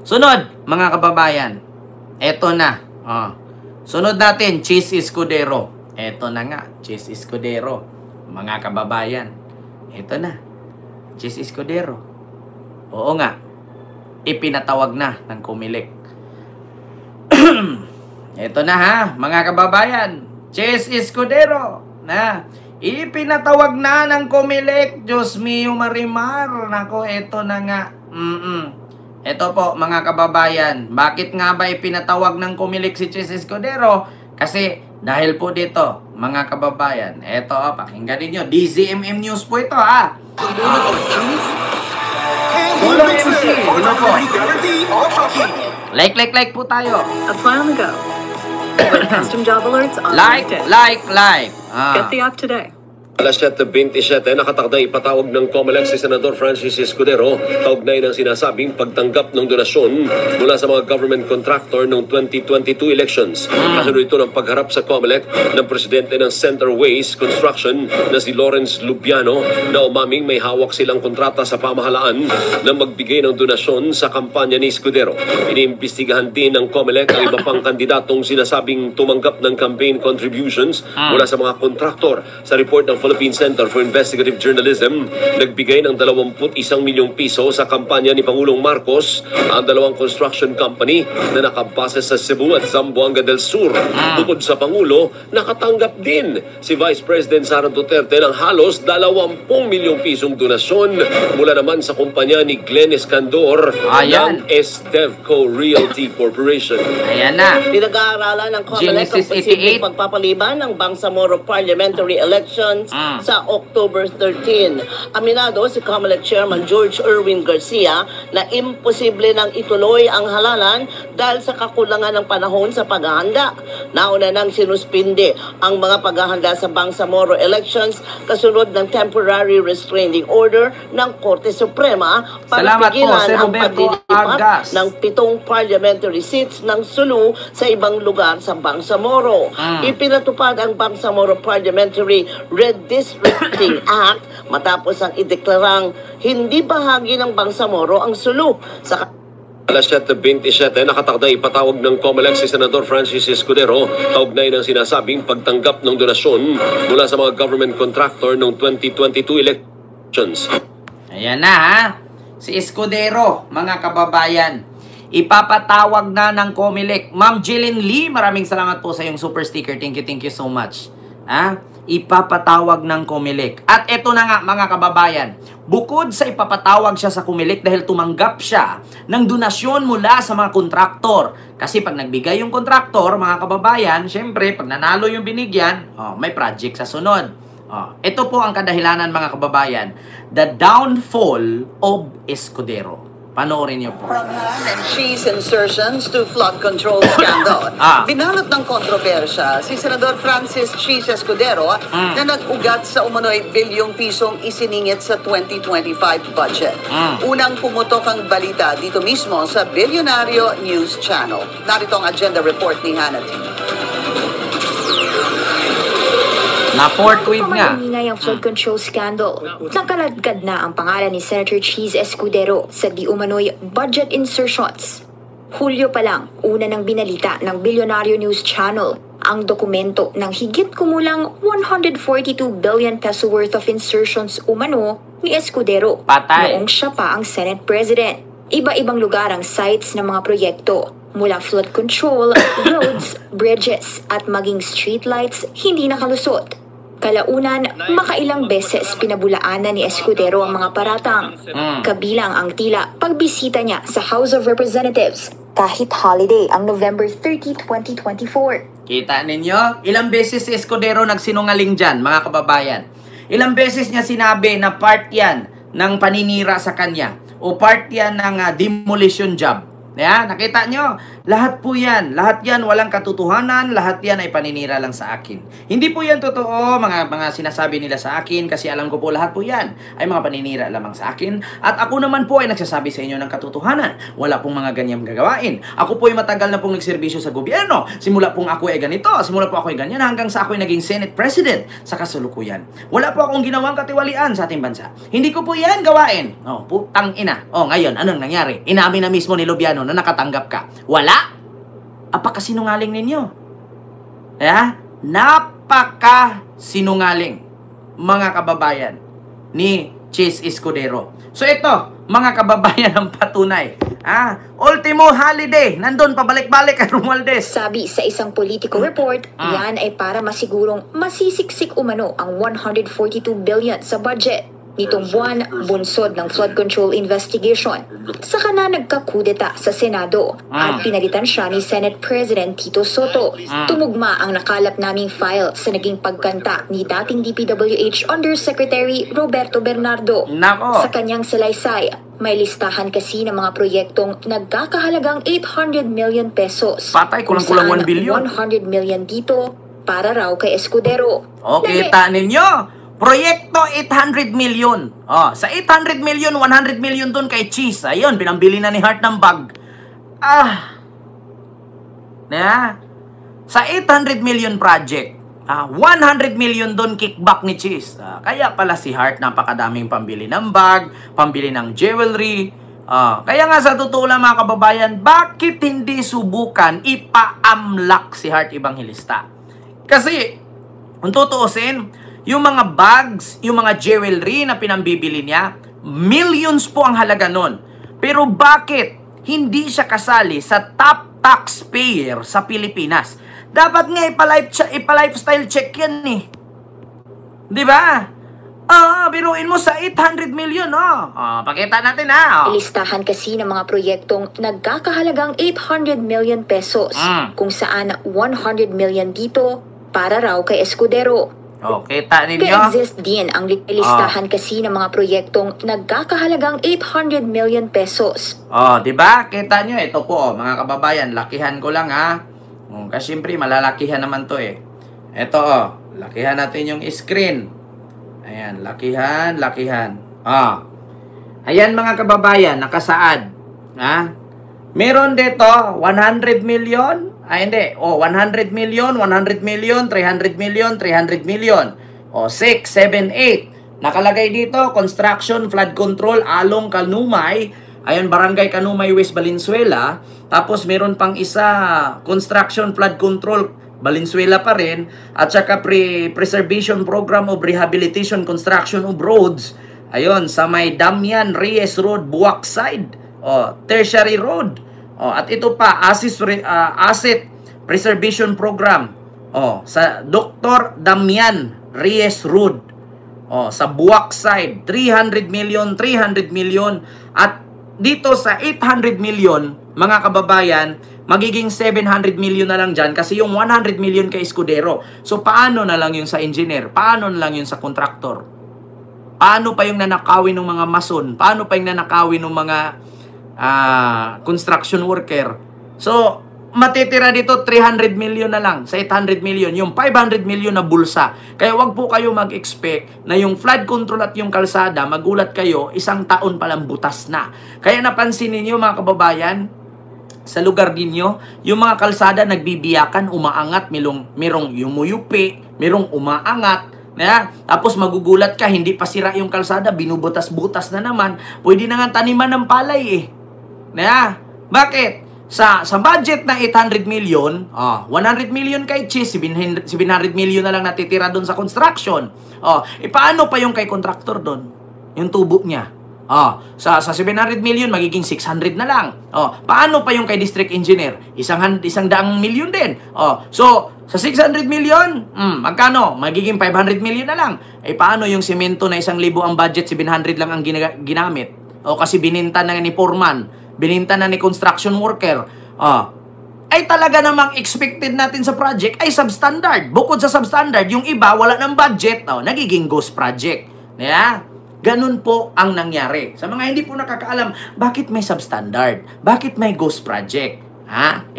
Sunod, mga kababayan. Eto na. Sunod natin, Cheese Escudero. Eto na nga, Cheese Escudero. Mga kababayan. Eto na, Cheese Escudero. Oo nga, ipinatawag na ng Comelec. Eto na ha, mga kababayan. Cheese Escudero. Na, ipinatawag na ng Comelec. Diyos mio Marimar. Nako, eto na nga. Ito po mga kababayan, bakit nga ba ipinatawag ng Comelec si Cheese Escudero? Kasi dahil po dito, mga kababayan, ito pakinggan ninyo, DZMM News po ito ha. Solo MC, ano po? Like po tayo. A while ago, when custom job alerts on like. Get the app today. Alas 7:27, nakatakdang ipatawag ng Comelec si Senador Francis Escudero kaugnay ng sinasabing pagtanggap ng donasyon mula sa mga government contractor noong 2022 elections. Kasunod ito ng pagharap sa Comelec ng presidente ng Centerways Construction na si Lawrence Lubiano na umaming may hawak silang kontrata sa pamahalaan na magbigay ng donasyon sa kampanya ni Escudero. Iniimbestigahan din ng Comelec ang iba pang kandidatong sinasabing tumanggap ng campaign contributions mula sa mga kontraktor. Sa report ng Philippine Center for Investigative Journalism, nagbigay ng 21 milyong piso sa kampanya ni Pangulong Marcos ang dalawang construction company na nakabase sa Cebu at Zamboanga del Sur. Bukod sa Pangulo, nakatanggap din si Vice President Sara Duterte ng halos 20 milyong pisong donasyon mula naman sa kumpanya ni Glenn Escandor ng Estevco Realty Corporation. Ayan na. Pinag-aaralan ng Comelec ang posibleng pagpapaliban ng Bangsamoro Parliamentary Elections sa October 13. Aminado si Comelec Chairman George Erwin Garcia na imposible nang ituloy ang halalan dahil sa kakulangan ng panahon sa paghahanda. Nauna nang sinuspinde ang mga paghahanda sa Bangsamoro elections kasunod ng temporary restraining order ng Korte Suprema para pigilan ang paglilipat ng 7 parliamentary seats ng Sulu sa ibang lugar sa Bangsamoro. Ipinatupad ang Bangsamoro Parliamentary Redistricting Act matapos ang ideklarang hindi bahagi ng Bangsamoro ang Sulu. Alas 7:27, nakatakdang ipatawag ng Comelec si Senador Francis Escudero kaugnay ng sinasabing pagtanggap ng donasyon mula sa mga government contractor noong 2022 elections. Ayan na ha, si Escudero, mga kababayan. Ipapatawag na ng Comelec. Ma'am Jillian Lee, maraming salamat po sa iyong super sticker. Thank you so much. Ipapatawag ng Comelec. At eto na nga mga kababayan, bukod sa ipapatawag siya sa Comelec dahil tumanggap siya ng donasyon mula sa mga kontraktor. Kasi pag nagbigay yung kontraktor, mga kababayan, syempre pag nanalo yung binigyan, may project sa sunod. Ito po ang kadahilanan mga kababayan, the downfall of Escudero. Panoorin niyo po. From ham and cheese insertions to flood control scandal. Binalot ng kontrobersya si Senador Francis Cheese Escudero na nag-ugat sa umano'y bilyong pisong isiningit sa 2025 budget. Unang pumutok ang balita dito mismo sa Billionario News Channel. Narito ang agenda report ni Hannity. Na-fourth wave nga. Pamaingay ang flood control scandal. Nakaladkad na ang pangalan ni Senator Cheese Escudero sa di umano'y budget insertions. Hulyo pa lang, una nang binalita ng Billionario News Channel ang dokumento ng higit kumulang 142 billion peso worth of insertions umano ni Escudero noong siya pa ang Senate President. Iba-ibang lugar ang sites ng mga proyekto, mula flood control, roads, bridges at maging streetlights hindi nakalusot. Kalaunan, makailang beses pinabulaanan ni Escudero ang mga paratang. Kabilang ang tila pagbisita niya sa House of Representatives kahit holiday ang November 30, 2024. Kita ninyo? Ilang beses si Escudero nagsinungaling dyan, mga kababayan. Ilang beses niya sinabi na part yan ng paninira sa kanya o part yan ng demolition job. Yeah, nakita nyo? Lahat po yan. Lahat yan walang katotohanan. Lahat yan ay paninira lang sa akin. Hindi po yan totoo, mga sinasabi nila sa akin, kasi alam ko po lahat po yan ay mga paninira lamang sa akin. At ako naman po ay nagsasabi sa inyo ng katotohanan. Wala pong mga ganyang gagawain. Ako po ay matagal na pong nagserbisyo sa gobyerno. Simula pong ako ay ganito. Simula po ako ay ganyan hanggang sa ako ay naging Senate President sa kasalukuyan. Wala po akong ginawang katiwalian sa ating bansa. Hindi ko po yan gawain. Oh, putang ina. Oh, ngayon, anong nangyari? Inamin na mismo ni Lubiano na nakatanggap ka. Wala? Apakasinungaling ninyo. Napakasinungaling, mga kababayan ni Chis Escudero. So ito, mga kababayan, ang patunay. Ultimo holiday, nandun pabalik-balik ang Romualdez. Sabi sa isang Politico report, yan ay para masigurong masisiksik umano ang 142 billion sa budget. Nitong buwan, bunsod ng flood control investigation. Saka na nagkakudeta sa Senado at pinalitan siya ni Senate President Tito Soto. Tumugma ang nakalap naming file sa naging pagkanta ni dating DPWH Undersecretary Roberto Bernardo. Nako. Sa kanyang salaysay, may listahan kasi ng mga proyektong nagkakahalagang 800 million pesos. Patay, kulang-kulang 1 billion. 100 million dito para raw kay Escudero. Okay, kita ninyo. Proyekto 800 million. Sa 800 million, 100 million dun kay Cheese. Ayun, pinambili na ni Hart ng bag. Sa 800 million project, 100 million dun kickback ni Cheese. Kaya pala si Hart napakadaming pambili ng bag, pambili ng jewelry. Kaya nga sa totoo lang mga kababayan, bakit hindi subukan ipa-amlak si Hart Evangelista? Kasi, kung tutuusin, yung mga bags, yung mga jewelry na pinambibili niya, millions po ang halaga nun. Pero bakit hindi siya kasali sa top taxpayer sa Pilipinas? Dapat nga ipa-lifestyle check yan eh. Di ba? Biruin mo sa 800 million, pakita natin Ilistahan kasi ng mga proyektong nagkakahalagang 800 million pesos, kung saan 100 million dito para raw kay Escudero. Kita ninyo? Ka-exist din ang listahan kasi ng mga proyektong nagkakahalagang 800 million pesos. Di ba? Kita nyo, ito po, mga kababayan, lakihan ko lang kasi siyempre, malalakihan naman to eh. Ito, lakihan natin yung screen. Ayan, lakihan. Ayan mga kababayan, nakasaad. Meron dito, 100 million. 100 million, 100 million, 300 million, 300 million. 6, 7, 8. Nakalagay dito, construction, flood control, Along, Kanumay. Ayun, Barangay Kanumay, West Valenzuela. Tapos meron pang isa, construction, flood control, Valenzuela pa rin. At saka preservation program of rehabilitation, construction of roads. Ayun, sa may Damian Reyes Road, Buwak Side. Tertiary Road. At ito pa, asset preservation program. Sa Dr. Damian Reyes Road. Sa Buwak Side, 300 million. At dito sa 800 million, mga kababayan, magiging 700 million na lang dyan kasi yung 100 million kay Escudero. So, paano na lang yung sa engineer? Paano na lang yung sa contractor? Paano pa yung nanakawin ng mga mason? Paano pa yung nanakawin ng mga construction worker? So, matitira dito 300 million na lang sa 800 million. Yung 500 million na bulsa. Kaya wag po kayo mag-expect na yung flood control at yung kalsada, magulat kayo, isang taon palang butas na. Kaya napansin niyo mga kababayan, sa lugar ninyo, yung mga kalsada nagbibiyakan, umaangat, merong yumuyupi, merong umaangat. Tapos magugulat ka, hindi pa sira yung kalsada, binubutas-butas na naman. Pwede na nga taniman ng palay eh. Bakit? Sa budget na 800 million, 100 million kay Cheese, 700 million na lang natitira doon sa construction. Paano pa yung kay contractor doon? Yung tubo niya. Sa 700 million, magiging 600 na lang. Paano pa yung kay district engineer? 100 million din. So, sa 600 million, magkano? Magiging 500 million na lang. Paano yung semento na 1,000 ang budget, 700 lang ang ginamit? Kasi bininta na ni foreman, bininta na ni construction worker. Ay talaga namang expected natin sa project ay substandard. Bukod sa substandard, yung iba wala ng budget, nagiging ghost project. Ganun po ang nangyari. Sa mga hindi po nakakaalam, bakit may substandard? Bakit may ghost project?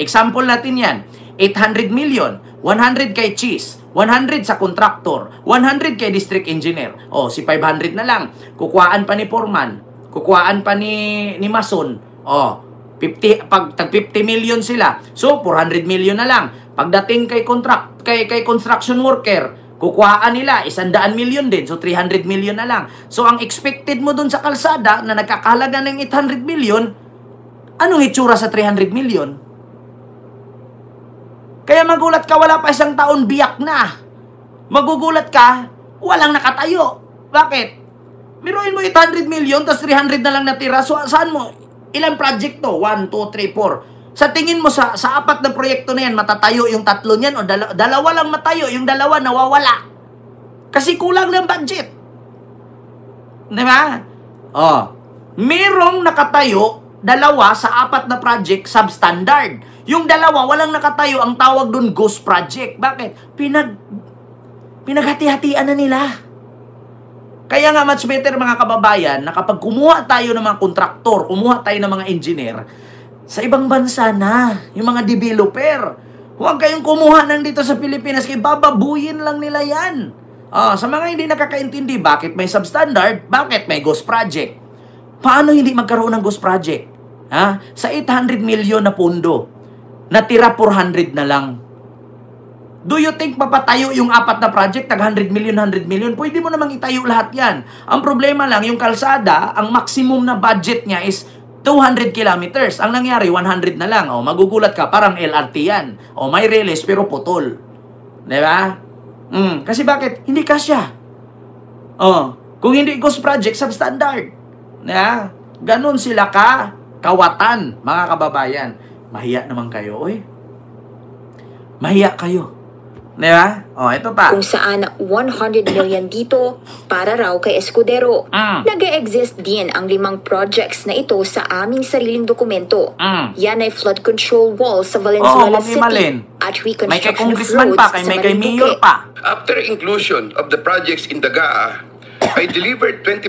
Example natin yan. 800 million. 100 kay Cheese. 100 sa contractor. 100 kay district engineer. O, si 500 na lang. Kukuhaan pa ni foreman. Kukuhaan pa ni Mason. O, 50, pag tag 50 million sila. So, 400 million na lang. Pagdating kay construction worker, kukuhaan nila, 100 million din. So, 300 million na lang. So, ang expected mo dun sa kalsada na nagkakahalaga ng 800 million, anong itsura sa 300 million? Kaya magulat ka, wala pa isang taon, biyak na. Magugulat ka, walang nakatayo. Bakit? Biruin mo 800 million, tapos 300 na lang natira. So, saan mo? Ilang project to? 1, 2, 3, 4. Sa tingin mo, sa apat na proyekto na yan, matatayo yung tatlo niyan o dalawa lang matayo, yung dalawa nawawala. Kasi kulang ng budget. Di ba? Merong nakatayo, dalawa sa apat na project, substandard. Yung dalawa, walang nakatayo, ang tawag dun ghost project. Bakit? Pinaghati-hatian na nila. Kaya nga much better mga kababayan, na kapag kumuha tayo ng mga kontraktor, kumuha tayo ng mga engineer, sa ibang bansa na, yung mga developer. Huwag kayong kumuha ng dito sa Pilipinas, kaya bababuyin lang nila yan. Sa mga hindi nakakaintindi, bakit may substandard? Bakit may ghost project? Paano hindi magkaroon ng ghost project? Sa 800 million na pondo, natira 400 na lang. Do you think papatayo yung apat na project, tag 100 million, 100 million? Pwede mo namang itayo lahat yan. Ang problema lang, yung kalsada, ang maximum na budget niya is 200 kilometers. Ang nangyari, 100 na lang. Magugulat ka, parang LRT yan. May release, pero putol. Diba? Kasi bakit? Hindi kasya. Kung hindi ghost project, substandard. Diba? Ganon sila kawatan, mga kababayan. Mahiya naman kayo, Mahiya kayo. Diba? Ito pa. Kung saan 100 million dito para raw kay Escudero. Nag-e-exist din ang 5 projects na ito sa aming sariling dokumento. Yan ay flood control wall sa Valenzuela City at reconstruction of roads sa Marinduque. After inclusion of the projects in the GAA, I delivered 20%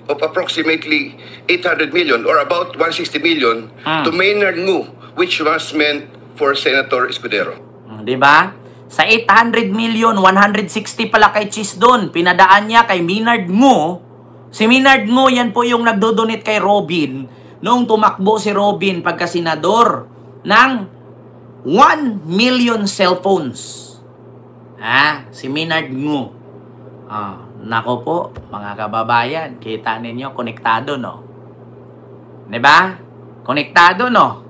of approximately 800 million or about 160 million to Maynard Ngu, which was meant for Senator Escudero. Diba? Sa 800 million, 160 pala kay Cheese doon. Pinadaan niya kay Maynard Ngu. Si Maynard Ngu, yan po yung nagdodonate kay Robin noong tumakbo si Robin pagka-senador ng 1 million cellphones. Si Maynard Ngu. Nako po, mga kababayan, kita ninyo, konektado, no? Diba? Konektado, no?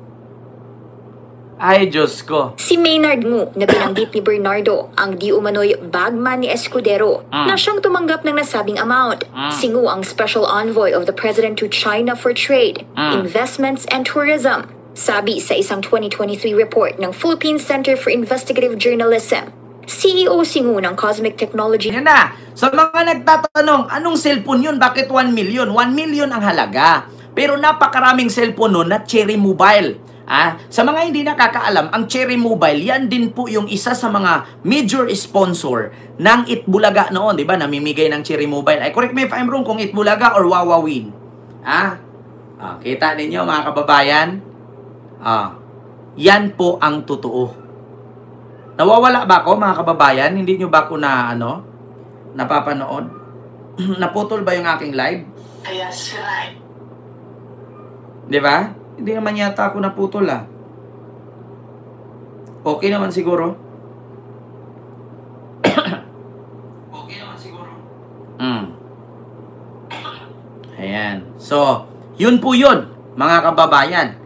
Ay, Diyos ko. Si Maynard Ngu na binanggit ni Bernardo ang di umano'y bagman ni Escudero na siyang tumanggap ng nasabing amount. Si Ngu ang Special Envoy of the President to China for Trade, Investments and Tourism. Sabi sa isang 2023 report ng Philippine Center for Investigative Journalism. CEO si Ngu ng Cosmic Technology. Yan na. Sa mga nagtatanong, anong cellphone yun? Bakit 1 million? 1 million ang halaga. Pero napakaraming cellphone nun na Cherry Mobile. Sa mga hindi nakakaalam, ang Cherry Mobile, yan din po yung isa sa mga major sponsor ng Itbulaga noon, di ba? Namimigay ng Cherry Mobile. Correct me if I'm wrong kung Itbulaga or Wawawin. Kita ninyo mga kababayan? Yan po ang totoo. Nawawala ba ako mga kababayan? Hindi nyo ba ako napapanood? Naputol ba yung aking live? Yes, right. Di ba? Hindi naman yata ako naputol Okay naman siguro. Okay naman siguro. Ayan. So, yun po yun, mga kababayan.